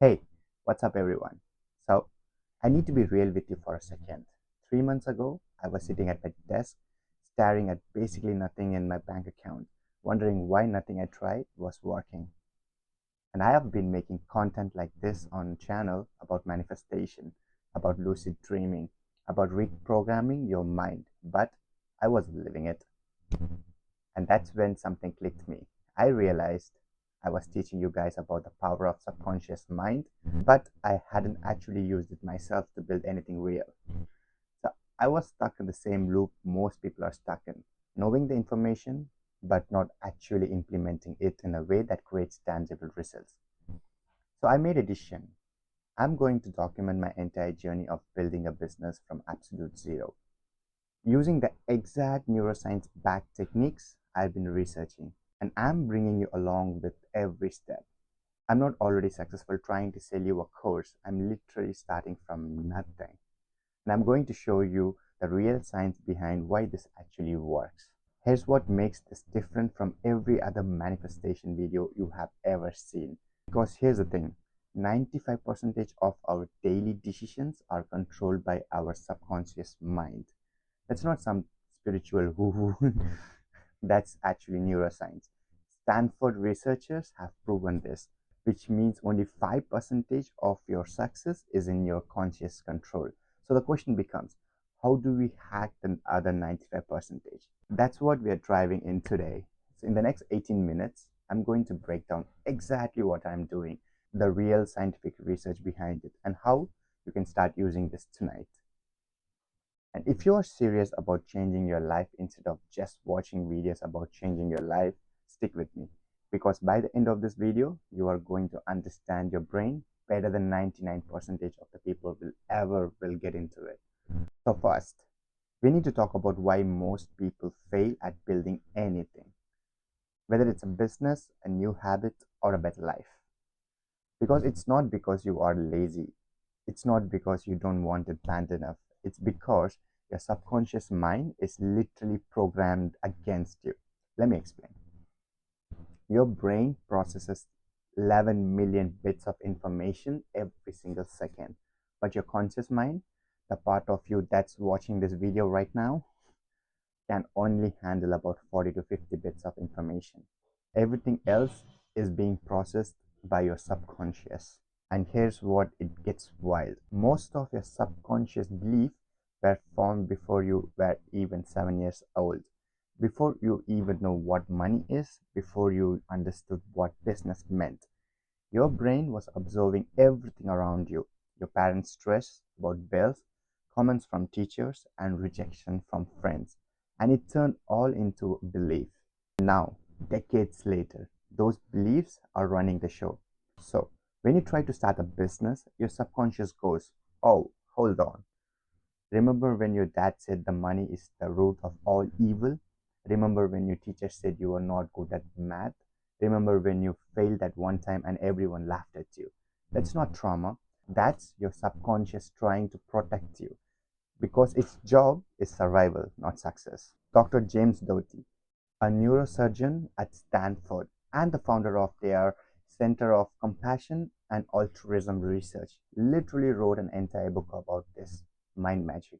Hey, what's up, everyone? So, I need to be real with you for a second. 3 months ago, I was sitting at my desk, staring at basically nothing in my bank account, wondering why nothing I tried was working. And I have been making content like this on channel about manifestation, about lucid dreaming, about reprogramming your mind, but I wasn't living it. And that's when something clicked me. I realized I was teaching you guys about the power of subconscious mind, but I hadn't actually used it myself to build anything real. So I was stuck in the same loop most people are stuck in, knowing the information, but not actually implementing it in a way that creates tangible results. So I made a decision. I'm going to document my entire journey of building a business from absolute zero, using the exact neuroscience-backed techniques I've been researching, and I'm bringing you along with every step. I'm not already successful trying to sell you a course. I'm literally starting from nothing. And I'm going to show you the real science behind why this actually works. Here's what makes this different from every other manifestation video you have ever seen. Because here's the thing, 95% of our daily decisions are controlled by our subconscious mind. That's not some spiritual woo-woo. That's actually neuroscience. Stanford researchers have proven this, which means only 5% of your success is in your conscious control. So the question becomes, how do we hack the other 95%? That's what we are driving in today. So in the next 18 minutes, I'm going to break down exactly what I'm doing, the real scientific research behind it, and how you can start using this tonight. And if you are serious about changing your life instead of just watching videos about changing your life, stick with me. Because by the end of this video, you are going to understand your brain better than 99% of the people will get into it. So first, we need to talk about why most people fail at building anything, whether it's a business, a new habit, or a better life. Because it's not because you are lazy. It's not because you don't want it bad enough. It's because your subconscious mind is literally programmed against you. Let me explain. Your brain processes 11 million bits of information every single second. But your conscious mind, the part of you that's watching this video right now, can only handle about 40 to 50 bits of information. Everything else is being processed by your subconscious. And here's what it gets wild. Most of your subconscious beliefs were formed before you were even 7 years old. Before you even know what money is, before you understood what business meant. Your brain was observing everything around you. Your parents' stress about bills, comments from teachers, and rejection from friends. And it turned all into belief. Now, decades later, those beliefs are running the show. So, when you try to start a business, your subconscious goes, oh, hold on. Remember when your dad said the money is the root of all evil? Remember when your teacher said you were not good at math? Remember when you failed at one time and everyone laughed at you? That's not trauma. That's your subconscious trying to protect you, because its job is survival, not success. Dr. James Doty, a neurosurgeon at Stanford and the founder of their Center of Compassion and Altruism Research, literally wrote an entire book about this mind magic,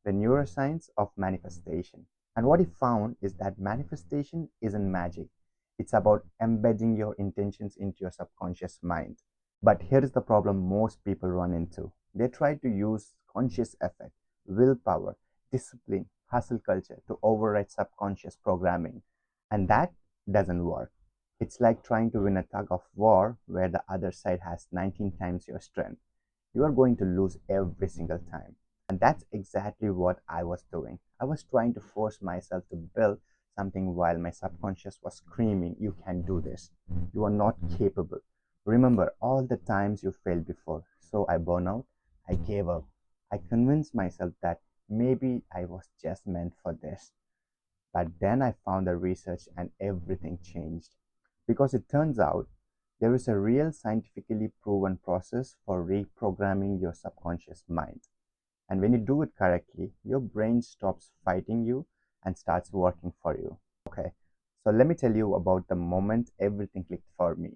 the neuroscience of manifestation. And what he found is that manifestation isn't magic. It's about embedding your intentions into your subconscious mind. But here is the problem most people run into. They try to use conscious effort, willpower, discipline, hustle culture to override subconscious programming. And that doesn't work. It's like trying to win a tug of war where the other side has 19 times your strength. You are going to lose every single time. And that's exactly what I was doing. I was trying to force myself to build something while my subconscious was screaming, you can't do this. You are not capable. Remember all the times you failed before. So I burned out. I gave up. I convinced myself that maybe I was just meant for this. But then I found the research and everything changed. Because it turns out there is a real scientifically proven process for reprogramming your subconscious mind. And when you do it correctly, your brain stops fighting you and starts working for you. Okay, so let me tell you about the moment everything clicked for me.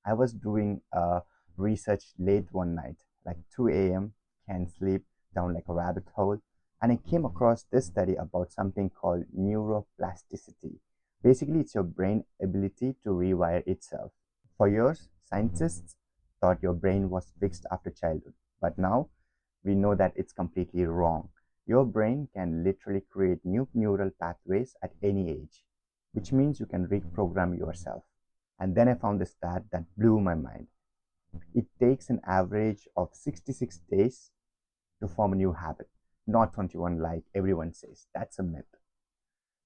I was doing a research late one night, like 2 a.m., can't sleep, down like a rabbit hole, and I came across this study about something called neuroplasticity. Basically, it's your brain ability to rewire itself. For years, scientists thought your brain was fixed after childhood, but now we know that it's completely wrong. Your brain can literally create new neural pathways at any age, which means you can reprogram yourself. And then I found this stat that blew my mind. It takes an average of 66 days to form a new habit, not 21 like everyone says. That's a myth.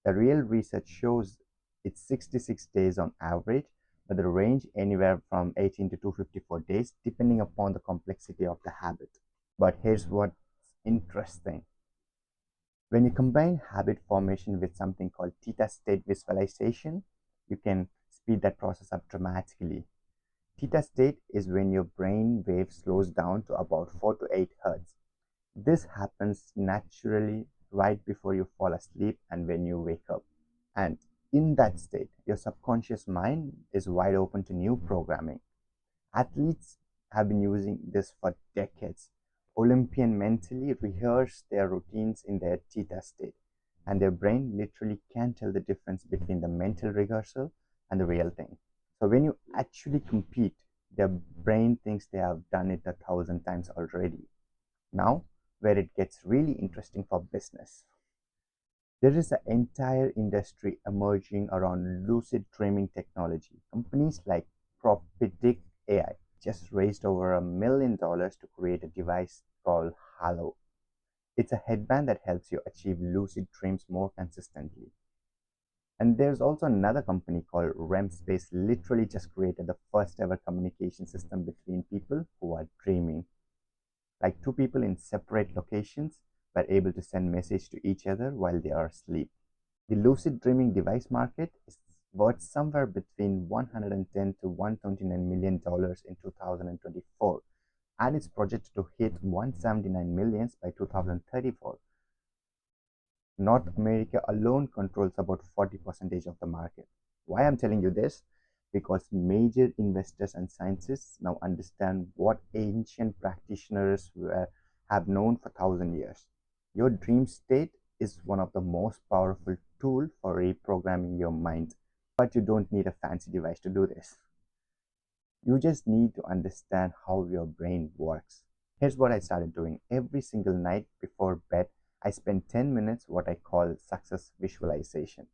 The real research shows it's 66 days on average, but the range anywhere from 18 to 254 days, depending upon the complexity of the habit. But here's what's interesting. When you combine habit formation with something called theta state visualization, you can speed that process up dramatically. Theta state is when your brain wave slows down to about 4 to 8 hertz. This happens naturally right before you fall asleep and when you wake up. And in that state, your subconscious mind is wide open to new programming. Athletes have been using this for decades. Olympians mentally rehearse their routines in their theta state, and their brain literally can't tell the difference between the mental rehearsal and the real thing. So when you actually compete, their brain thinks they have done it 1,000 times already. Now, where it gets really interesting for business. There is an entire industry emerging around lucid dreaming technology. Companies like Propedic AI just raised over $1 million to create a device called Halo. It's a headband that helps you achieve lucid dreams more consistently. And there's also another company called REM Space, literally just created the first ever communication system between people who are dreaming. Like two people in separate locations were able to send message to each other while they are asleep. The lucid dreaming device market is worth somewhere between $110 to $129 million in 2024, and it's projected to hit $179 million by 2034. North America alone controls about 40% of the market. Why I'm telling you this? Because major investors and scientists now understand what ancient practitioners have known for 1,000 years. Your dream state is one of the most powerful tools for reprogramming your mind, but you don't need a fancy device to do this. You just need to understand how your brain works. Here's what I started doing. Every single night before bed, I spend 10 minutes what I call success visualization.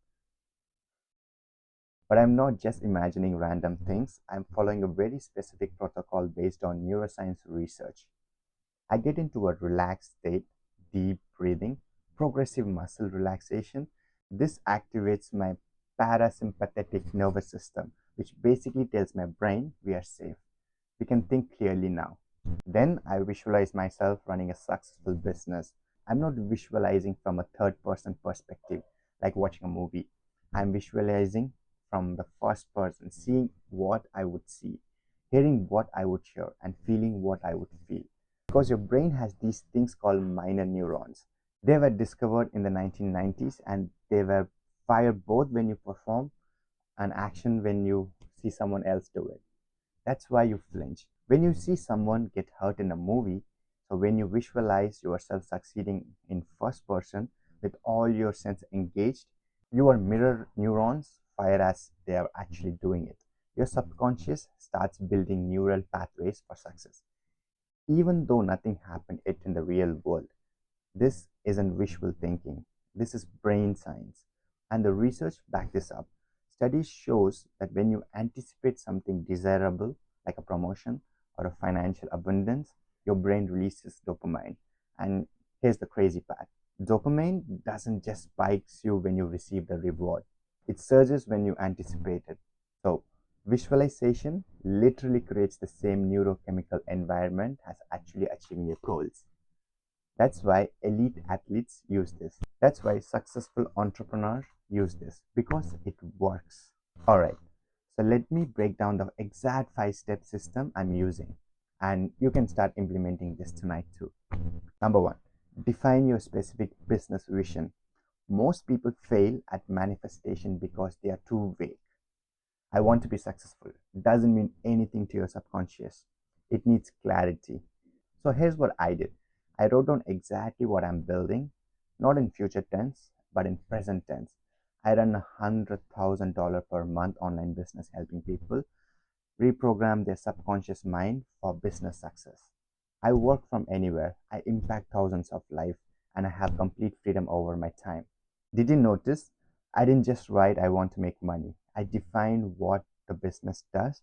But I'm not just imagining random things. I'm following a very specific protocol based on neuroscience research. I get into a relaxed state, deep breathing, progressive muscle relaxation. This activates my parasympathetic nervous system, which basically tells my brain we are safe. We can think clearly now. Then I visualize myself running a successful business. I'm not visualizing from a third person perspective, like watching a movie. I'm visualizing from the first person, seeing what I would see, hearing what I would hear, and feeling what I would feel. Because your brain has these things called minor neurons. They were discovered in the 1990s and they were fired both when you perform an action when you see someone else do it. That's why you flinch. When you see someone get hurt in a movie, so when you visualize yourself succeeding in first person with all your senses engaged, your mirror neurons fire as they are actually doing it. Your subconscious starts building neural pathways for success, even though nothing happened yet in the real world. This isn't wishful thinking. This is brain science. And the research backs this up. Studies shows that when you anticipate something desirable, like a promotion or a financial abundance, your brain releases dopamine. And here's the crazy part. Dopamine doesn't just spikes you when you receive the reward. It surges when you anticipate it. So visualization literally creates the same neurochemical environment as actually achieving your goals. That's why elite athletes use this. That's why successful entrepreneurs use this, because it works. Alright, so let me break down the exact 5-step system I'm using. And you can start implementing this tonight too. Number 1, define your specific business vision. Most people fail at manifestation because they are too vague. I want to be successful doesn't mean anything to your subconscious. It needs clarity. So here's what I did. I wrote down exactly what I'm building, not in future tense, but in present tense. I run $100,000 per month online business helping people reprogram their subconscious mind for business success. I work from anywhere, I impact thousands of lives, and I have complete freedom over my time. Did you notice? I didn't just write, I want to make money. I defined what the business does,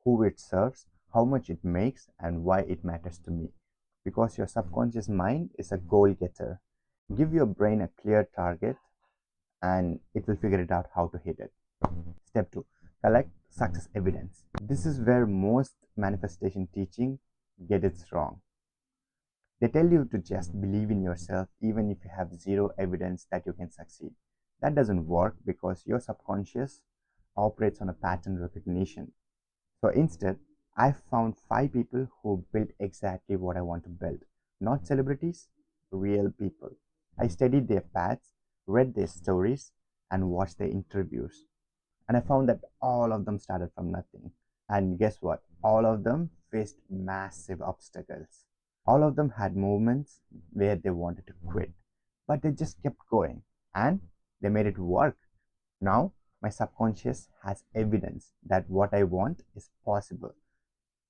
who it serves, how much it makes, and why it matters to me. Because your subconscious mind is a goal getter. Give your brain a clear target and it will figure it out how to hit it. Step 2, collect success evidence. This is where most manifestation teaching get it wrong. They tell you to just believe in yourself even if you have zero evidence that you can succeed. That doesn't work because your subconscious operates on a pattern recognition. So instead, I found 5 people who built exactly what I want to build. Not celebrities, real people. I studied their paths, read their stories, and watched their interviews. And I found that all of them started from nothing. And guess what? All of them faced massive obstacles. All of them had moments where they wanted to quit, but they just kept going and they made it work. Now, my subconscious has evidence that what I want is possible.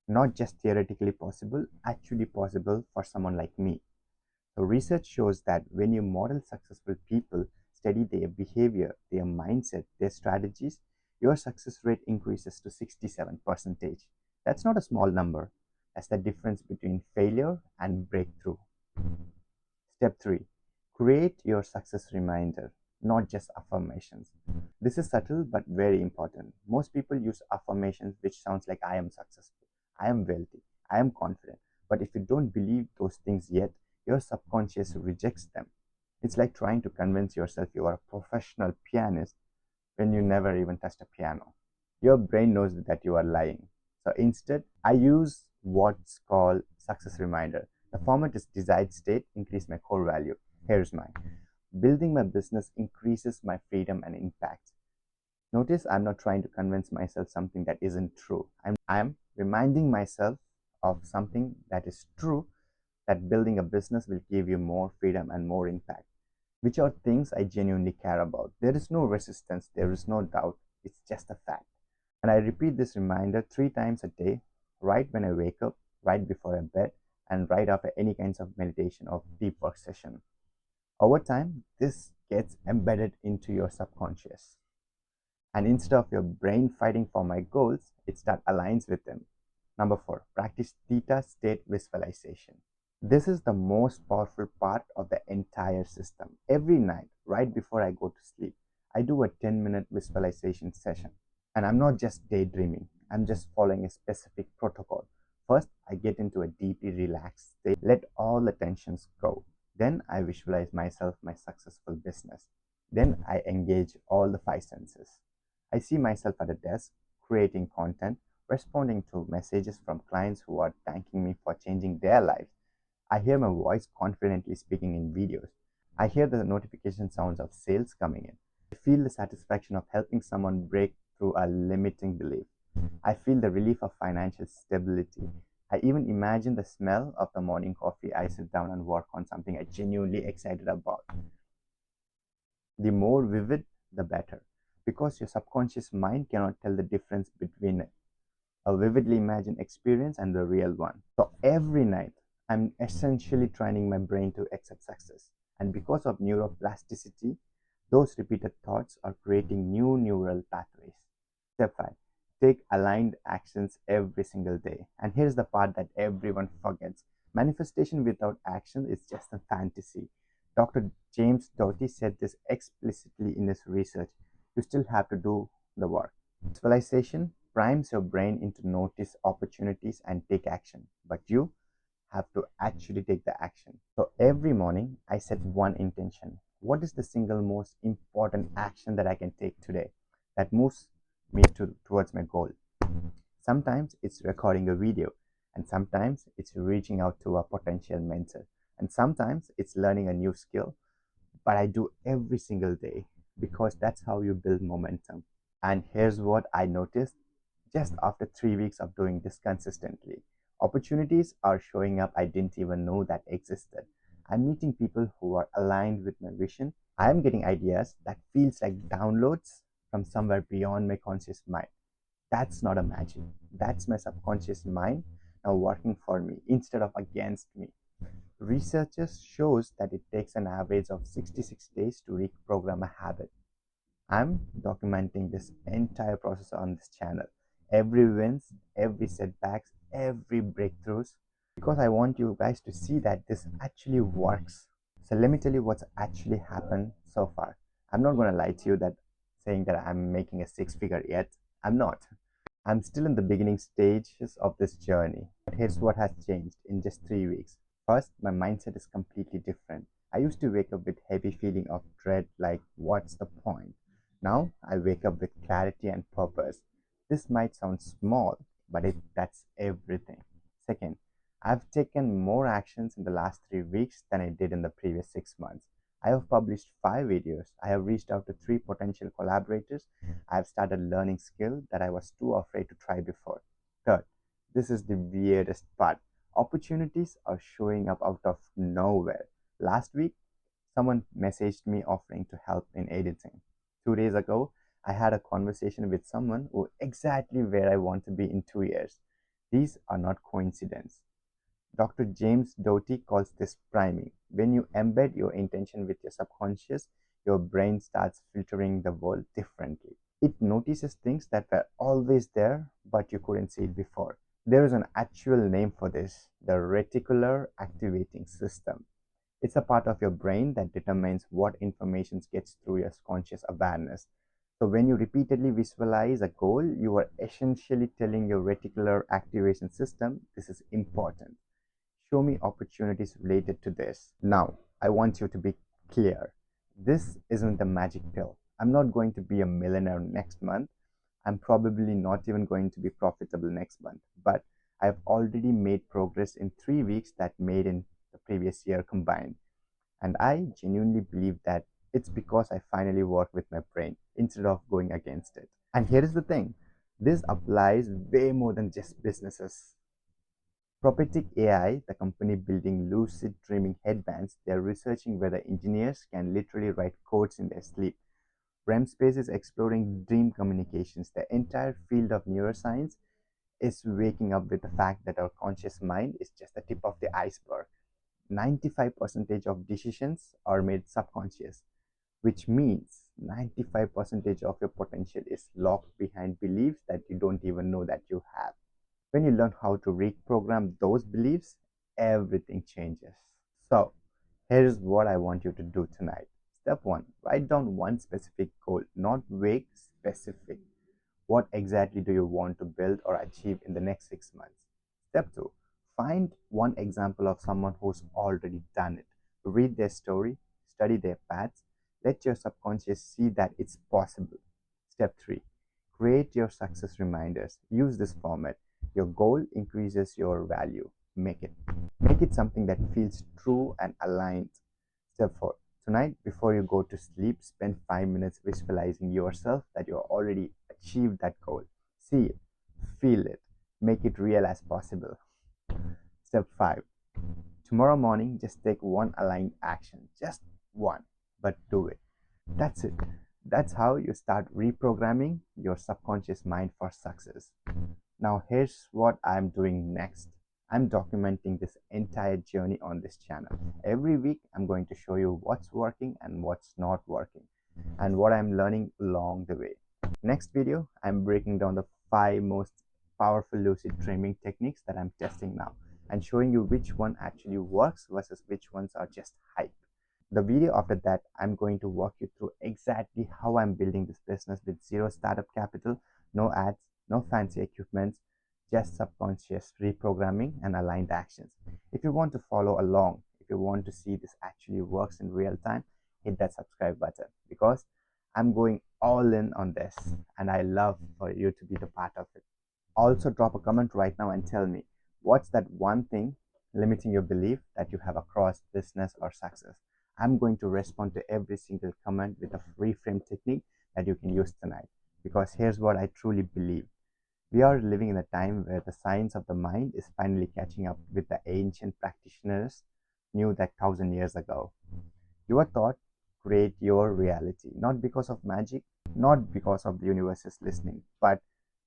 Not just theoretically possible, actually possible for someone like me. So, research shows that when you model successful people, study their behavior, their mindset, their strategies, your success rate increases to 67%. That's not a small number. That's the difference between failure and breakthrough. Step 3, create your success reminder, not just affirmations. This is subtle but very important. Most people use affirmations which sounds like I am successful, I am wealthy, I am confident. But if you don't believe those things yet, your subconscious rejects them. It's like trying to convince yourself you are a professional pianist when you never even touched a piano. Your brain knows that you are lying. So instead, I use what's called success reminder. The format is desired state, increase my core value. Here's mine. Building my business increases my freedom and impact. Notice I'm not trying to convince myself something that isn't true. I'm reminding myself of something that is true, that building a business will give you more freedom and more impact, which are things I genuinely care about. There is no resistance, there is no doubt, it's just a fact. And I repeat this reminder 3 times a day, right when I wake up, right before I bed, and right after any kinds of meditation or deep work session. Over time, this gets embedded into your subconscious. And instead of your brain fighting for my goals, it starts aligns with them. Number 4, practice theta state visualization. This is the most powerful part of the entire system. Every night, right before I go to sleep, I do a 10-minute visualization session. And I'm not just daydreaming, I'm just following a specific protocol. First, I get into a deeply relaxed state, let all the tensions go. Then I visualize myself, my successful business. Then I engage all the 5 senses. I see myself at a desk, creating content, responding to messages from clients who are thanking me for changing their lives. I hear my voice confidently speaking in videos. I hear the notification sounds of sales coming in. I feel the satisfaction of helping someone break through a limiting belief. I feel the relief of financial stability. I even imagine the smell of the morning coffee I sit down and work on something I genuinely excited about. The more vivid, the better, because your subconscious mind cannot tell the difference between a vividly imagined experience and the real one. So every night, I'm essentially training my brain to accept success. And because of neuroplasticity, those repeated thoughts are creating new neural pathways. Step 5, take aligned actions every single day. And here's the part that everyone forgets. Manifestation without action is just a fantasy. Dr. James Doty said this explicitly in his research. You still have to do the work. Visualization primes your brain into notice opportunities and take action, but you have to actually take the action. So every morning I set one intention. What is the single most important action that I can take today that moves me towards my goal? Sometimes it's recording a video, and sometimes it's reaching out to a potential mentor, and sometimes it's learning a new skill. But I do every single day because that's how you build momentum. And here's what I noticed just after 3 weeks of doing this consistently. Opportunities are showing up I didn't even know that existed. I'm meeting people who are aligned with my vision. I'm getting ideas that feels like downloads from somewhere beyond my conscious mind. That's not a magic. That's my subconscious mind now working for me instead of against me. Researchers shows that it takes an average of 66 days to reprogram a habit. I'm documenting this entire process on this channel. Every wins, every setbacks, every breakthroughs, because I want you guys to see that this actually works. So let me tell you what's actually happened so far. I'm not going to lie to you that saying that I'm making a six figure yet. I'm not. I'm still in the beginning stages of this journey. But here's what has changed in just 3 weeks. First, my mindset is completely different. I used to wake up with heavy feeling of dread, like what's the point? Now I wake up with clarity and purpose. This might sound small, but that's everything. Second, I've taken more actions in the last 3 weeks than I did in the previous 6 months. I have published 5 videos. I have reached out to 3 potential collaborators. I have started learning skill that I was too afraid to try before. Third, this is the weirdest part. Opportunities are showing up out of nowhere. Last week, someone messaged me offering to help in editing. 2 days ago, I had a conversation with someone who exactly where I want to be in 2 years. These are not coincidences. Dr. James Doty calls this priming. When you embed your intention with your subconscious, your brain starts filtering the world differently. It notices things that were always there, but you couldn't see it before. There is an actual name for this, the reticular activating system. It's a part of your brain that determines what information gets through your conscious awareness. So when you repeatedly visualize a goal, you are essentially telling your reticular activation system, this is important. Show me opportunities related to this. Now, I want you to be clear. This isn't a magic pill. I'm not going to be a millionaire next month. I'm probably not even going to be profitable next month. But I've already made progress in 3 weeks that made in the previous year combined. And I genuinely believe that it's because I finally work with my brain instead of going against it. And here is the thing. This applies way more than just businesses. Prophetic AI, the company building lucid dreaming headbands, they're researching whether engineers can literally write codes in their sleep. REM space is exploring dream communications. The entire field of neuroscience is waking up with the fact that our conscious mind is just the tip of the iceberg. 95% of decisions are made subconscious, which means 95% of your potential is locked behind beliefs that you don't even know that you have. When you learn how to reprogram those beliefs, everything changes. So, here's what I want you to do tonight. Step 1, write down one specific goal, not vague, specific. What exactly do you want to build or achieve in the next 6 months? Step 2, find one example of someone who's already done it. Read their story, study their paths, let your subconscious see that it's possible. Step 3, create your success reminders. Use this format. Your goal increases your value. Make it something that feels true and aligned. Step 4, tonight before you go to sleep, spend 5 minutes visualizing yourself that you already achieved that goal. See it, feel it, make it real as possible. Step 5, tomorrow morning just take one aligned action, just one, but do it. That's it. That's how you start reprogramming your subconscious mind for success. Now here's what I'm doing next. I'm documenting this entire journey on this channel. Every week I'm going to show you what's working and what's not working and what I'm learning along the way. Next video, I'm breaking down the 5 most powerful lucid dreaming techniques that I'm testing now and showing you which one actually works versus which ones are just hype. The video after that, I'm going to walk you through exactly how I'm building this business with zero startup capital, no ads, no fancy equipment, just subconscious reprogramming and aligned actions. If you want to follow along, if you want to see this actually works in real time, hit that subscribe button because I'm going all in on this and I love for you to be the part of it. Also drop a comment right now and tell me what's that one thing limiting your belief that you have across business or success. I'm going to respond to every single comment with a reframe technique that you can use tonight because here's what I truly believe. We are living in a time where the science of the mind is finally catching up with the ancient practitioners knew that 1,000 years ago. Your thought create your reality, not because of magic, not because of the universe is listening, but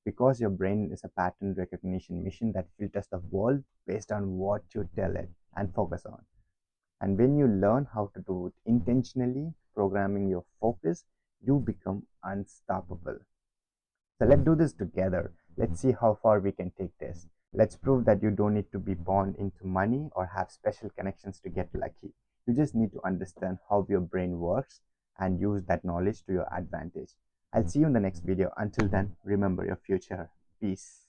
because your brain is a pattern recognition machine that filters the world based on what you tell it and focus on. And when you learn how to do it intentionally, programming your focus, you become unstoppable. So let's do this together. Let's see how far we can take this. Let's prove that you don't need to be born into money or have special connections to get lucky. You just need to understand how your brain works and use that knowledge to your advantage. I'll see you in the next video. Until then, remember your future. Peace.